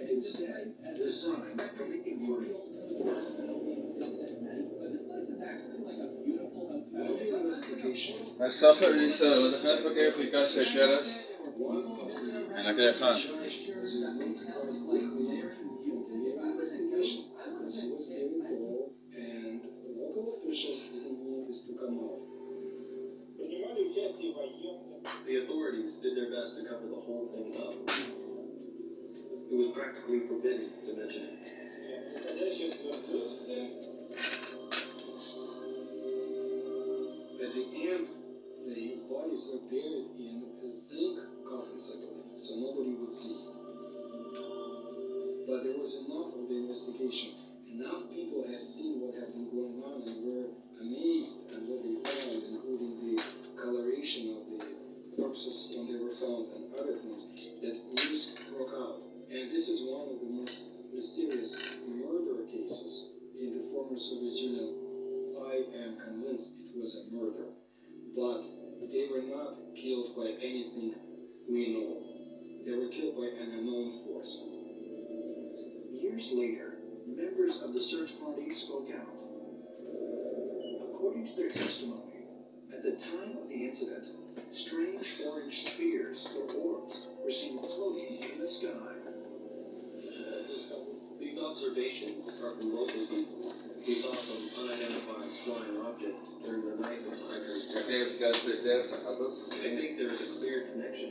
Instead, designed from the inquiry. السفر لسه ولا كان فكر في كاس الشرس أنا كده خان The authorities did their best to cover the whole thing up. It was practically forbidden to mention it. At the end, the bodies were buried in zinc coffins, I believe, so nobody would see. But there was enough of the investigation. Enough people had seen what had been going on and were amazed at what they found, including the coloration of the corpses when they were found and other things, that news broke out. And this is one of the most mysterious murder cases in the former Soviet Union. I am convinced it was a murder, but they were not killed by anything we know. They were killed by an unknown force. Years later, members of the search party spoke out. According to their testimony, at the time of the incident, strange orange spheres or orbs were seen floating in the sky. These observations are from local people who saw some unidentified flying objects during the night when the hikers I think there is a clear connection.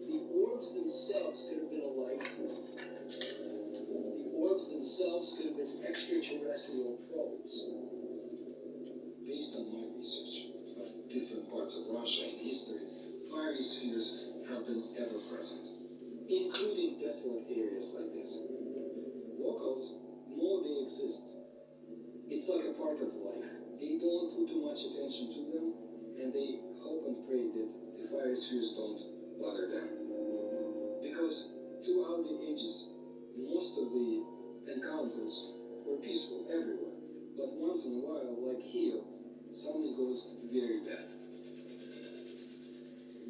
The orbs themselves could have been a light. The orbs themselves could have been extraterrestrial probes. Based on my research of different parts of Russia and history, fiery spheres have been ever present, including desolate areas like this. Locals know they exist. It's like a part of life. They don't put too much attention to them, and they hope and pray that the fire spheres don't bother them. Because throughout the ages, most of the encounters were peaceful everywhere. But once in a while, like here, something goes very bad.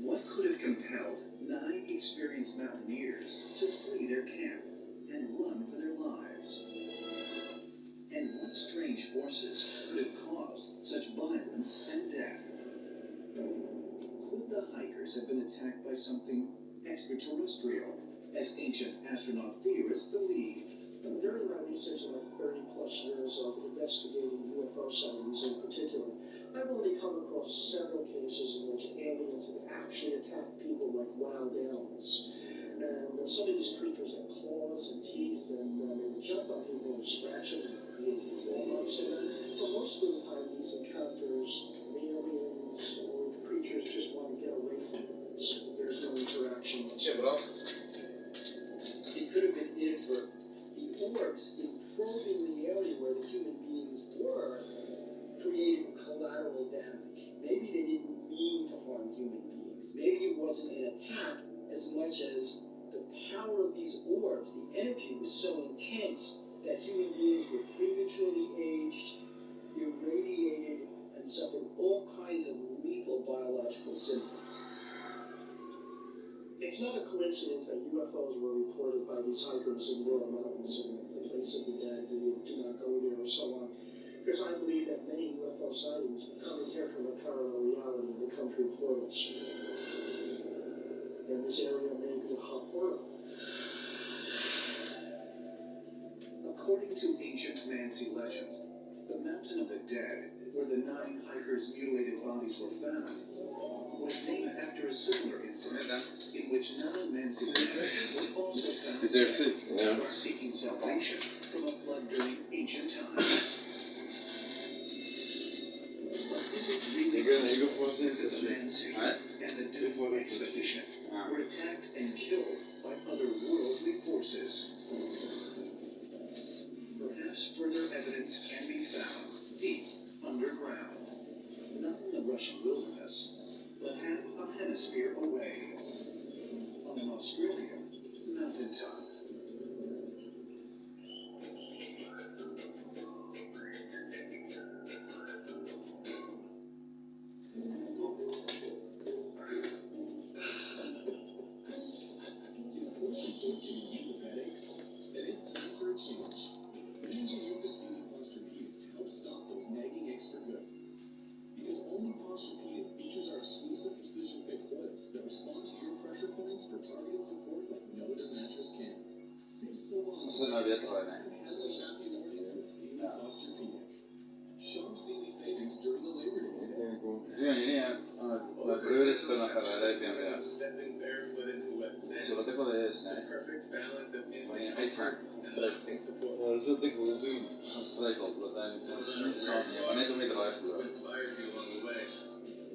What could have compelled 9 experienced mountaineers to flee their camp and run for their lives? And what strange forces could have caused such violence and death? Could the hikers have been attacked by something extraterrestrial, as ancient astronaut theorists believe? During my research of my 30-plus years of investigating UFO sightings in particular, I've only come across several cases in which aliens have actually attacked people like wild animals. And some of these creatures have claws and teeth, and they would jump on people and scratch them and create claw marks. But most of the time, these encounters, the aliens or the creatures just want to get away from them. There's no interaction. It could have been inadvertent. The orbs, in probing the area where the human beings were, created collateral damage. Maybe they didn't mean to harm human beings. Maybe it wasn't an attack as much as the power of these orbs, the energy was so intense that human beings were prematurely aged, irradiated, and suffered all kinds of lethal biological symptoms. It's not a coincidence that UFOs were reported by these hikers in the Ural Mountains and the place of the dead, they do not go there, or so on. Because I believe that many UFO sightings come in here from a parallel reality. They come through portals. And this area may be a hot portal. According to ancient Mansi legend, the Mountain of the Dead, where the 9 hikers' mutilated bodies were found, was named after a similar incident in which 9 Mansi men were also found dead while seeking salvation from a flood during ancient times. But is it really possible that the Mansi and the Doom expedition were attacked and killed by otherworldly forces? Perhaps further evidence can be found deep underground, not in the Russian wilderness, but half a hemisphere away, on an Australian mountaintop. It's ocean floor giving you the headaches? Then it's time for a change. Re-engineer the CD Posturepedic to help stop those nagging aches for good. Because only Posturepedic features our exclusive precision fit coils that respond to your pressure points for targeted support like no other mattress can. Save so long Så når vi er trøjne. handling happy mornings with CD Posturepedic. Shop CD savings during the Labor Day sale. Så ini ya, mijn broer is van een gereden BMW. Stepping barefoot into wet sand. Zo wat ik wel eens, The nee. perfect balance of Wanneer instant je uitvaart, comfort and lasting support. Ja, dat is wat ik wil doen. Dan struikelt dat hij niet samen heeft, maar net om je eruit te Who lopen. inspires you along the way.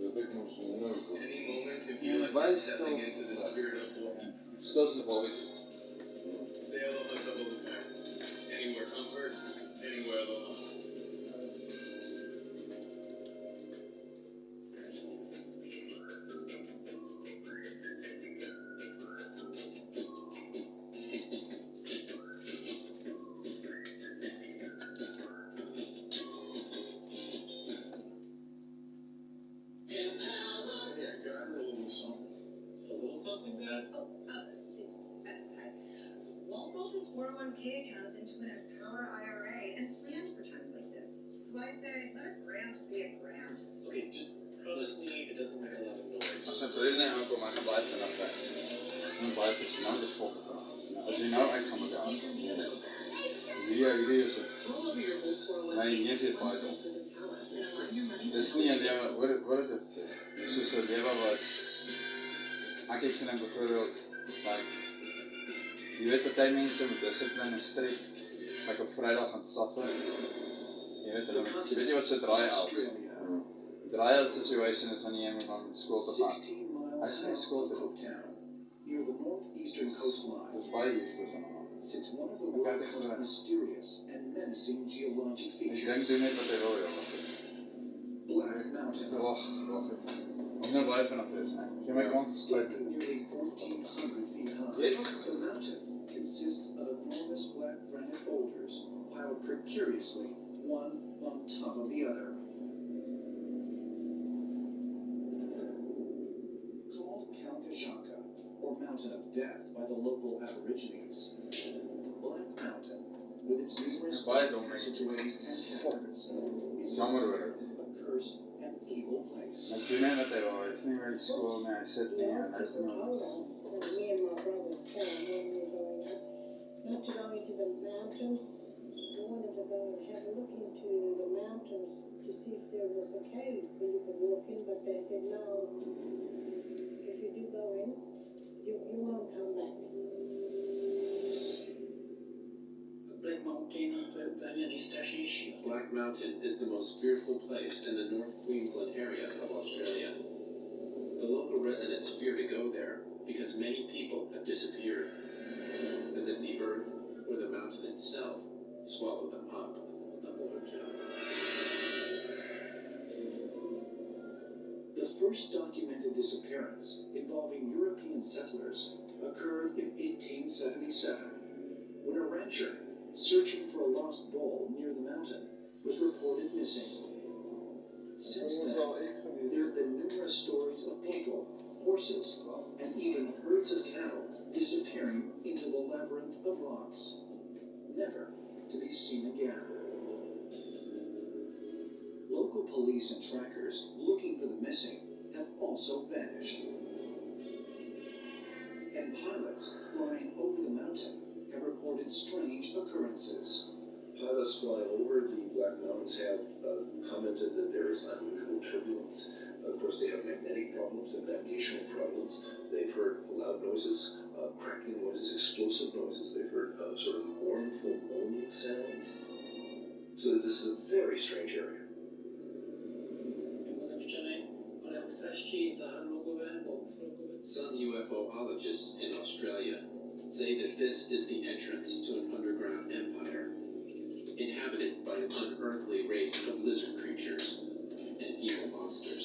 Dat ik nog zo'n ook. Any moment if you like Waar you're is stepping het into the spirit of war. Stel ze voor ik. Sail on the top of the pack. Anywhere comfort, anywhere alone. Yeah, got a little something. A little something that Walt his 401k account into an Empower IRA and planned for times like this. So I say, let a Gramps be a Gramps. okay, just honestly, it doesn't make a lot of noise. Als zijn broer niet aankomt, maar hij blijft vanaf weg. Dan blijft het nou de fokken vanaf. Als je nou uit kan elkaar. Jullie is het. Roll over your old 401k Nee, niet veel with buiten. Empower and align your money Het is niet een leven, wat is het? Het is dus een leven wat... Ik heb gedaan bijvoorbeeld, like, je weet dat die mensen met discipline en strikt, like op vrijdag gaan saffen. Je weet niet wat ze draai-out. Draai-out situation is wanneer je van school te gaan. 16 miles Hij is niet south school of te gaan. Hopetown, near the northeastern coastline, Dat is baie useless allemaal. sits one of the Ik heb world's het most gedaan. mysterious and menacing geologic Ik denk features. doe net wat hij wil, joh. Black Mountain. Wacht even. Ik moet blijven vanaf dus, nee. Geef mij kans. Standing nearly 1,400 feet high, the mountain consists of enormous black granite boulders piled precariously, one on top of the other. Called Kalkashaka, or Mountain of Death by the local Aborigines, Black Mountain, with its numerous Baie dom, denk ik. passageways and caverns, is Jammer hoor het. a cursed and evil place. Ik doe net wat hij wil, het is niet meer school, nee, hij zit niet en hij is niet meer. told us, and me and my brother Sam, when we were growing up, not to go into the mountains. We wanted to go and have a look into the mountains to see if there was a cave where you could walk in, but they said no. If you do go in, you won't come back. Black Mountain is the most fearful place in the North Queensland area of Australia. The local residents fear to go there because many people have disappeared, as if the earth or the mountain itself swallowed them up. The first documented disappearance involving European settlers occurred in 1877, when a rancher searching for a lost bull near the mountain was reported missing. Since then, there have been numerous stories of people, horses, and even herds of cattle disappearing into the labyrinth of rocks, never to be seen again. Local police and trackers looking for the missing have also vanished. And pilots flying over the mountain have reported strange occurrences. Pilots flying over the Black Mountains have commented that there is unusual turbulence. Of course, they have magnetic problems and navigational problems. They've heard loud noises, crackling noises, explosive noises. They've heard sort of mournful moaning sounds. So this is a very strange area. Some UFOologists in Australia say that this is the entrance to an underground empire, inhabited by an unearthly race of lizard creatures and evil monsters.